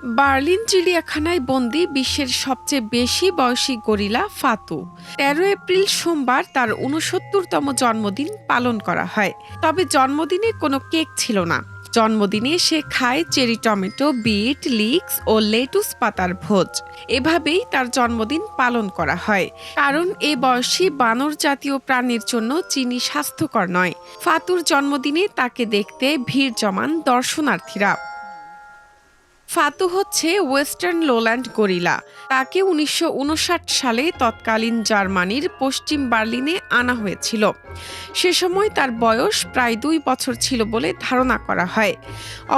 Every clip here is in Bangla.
বার্লিন চিড়িয়াখানায় বন্দী বিশ্বের সবচেয়ে বেশি বয়সী গরিলা ফাতু। ১৩ এপ্রিল সোমবার তার ৬৯তম জন্মদিন পালন করা হয়। তবে জন্মদিনে কোনো কেক ছিল না। জন্মদিনে সে খায় চেরি টমেটো, বিট, লিক্স ও লেটুস পাতার ভোজ। এভাবেই তার জন্মদিন পালন করা হয়, কারণ এ বয়সী বানর জাতীয় প্রাণীর জন্য চিনি স্বাস্থ্যকর নয়। ফাতুর জন্মদিনে তাকে দেখতে ভিড় জমান দর্শনার্থীরা। ফাতু হচ্ছে ওয়েস্টার্ন লোল্যান্ড গরিলা। তাকে ১৯৫৯ সালে তৎকালীন জার্মানির পশ্চিম বার্লিনে আনা হয়েছিল। সে সময় তার বয়স প্রায় ২ বছর ছিল বলে ধারণা করা হয়।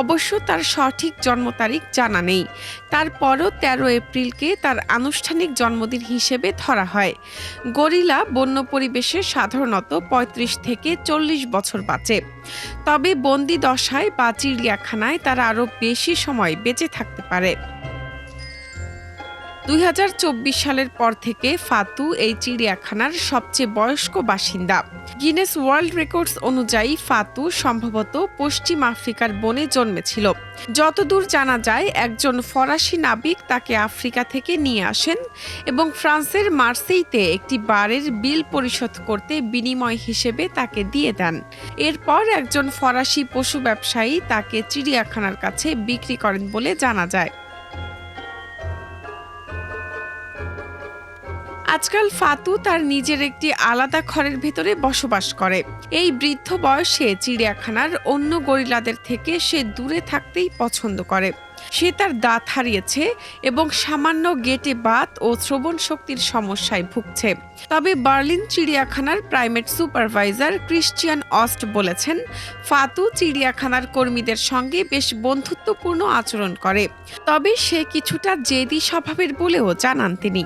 অবশ্য তার সঠিক জন্ম তারিখ জানা নেই। তারপরও ১৩ এপ্রিলকে তার আনুষ্ঠানিক জন্মদিন হিসেবে ধরা হয়। গরিলা বন্য পরিবেশে সাধারণত ৩৫ থেকে ৪০ বছর বাঁচে। তবে বন্দি দশায় বা চিড়িয়াখানায় তারা আরও বেশি সময় বেঁচে থাকতে পারে। ২০২৪ সালের পর থেকে ফাতু এই চিড়িয়াখানার সবচেয়ে বয়স্ক বাসিন্দা। গিনেস ওয়ার্ল্ড রেকর্ডস অনুযায়ী ফাতু সম্ভবত পশ্চিম আফ্রিকার বনে জন্মেছিল। যতদূর জানা যায়, একজন ফরাসি নাবিক তাকে আফ্রিকা থেকে নিয়ে আসেন এবং ফ্রান্সের মার্সেইতে একটি বারের বিল পরিশোধ করতে বিনিময় হিসেবে তাকে দিয়ে দেন। এরপর একজন ফরাসি পশু ব্যবসায়ী তাকে চিড়িয়াখানার কাছে বিক্রি করেন বলে জানা যায়। আজকাল ফাতু তার নিজের একটি আলাদা ঘরের ভেতরে বসবাস করে। এই বৃদ্ধ বয়সে চিড়িয়াখানার অন্য গরিলাদের থেকে সে দূরে থাকতেই পছন্দ করে। সে তার দাঁত হারিয়েছে এবং সামান্য গেটে বাত ও শ্রবণ শক্তির সমস্যায় ভুগছে। তবে বার্লিন চিড়িয়াখানার প্রাইমেট সুপারভাইজার ক্রিশ্চিয়ান অস্ট বলেছেন, ফাতু চিড়িয়াখানার কর্মীদের সঙ্গে বেশ বন্ধুত্বপূর্ণ আচরণ করে। তবে সে কিছুটা জেদি স্বভাবের বলেও জানান তিনি।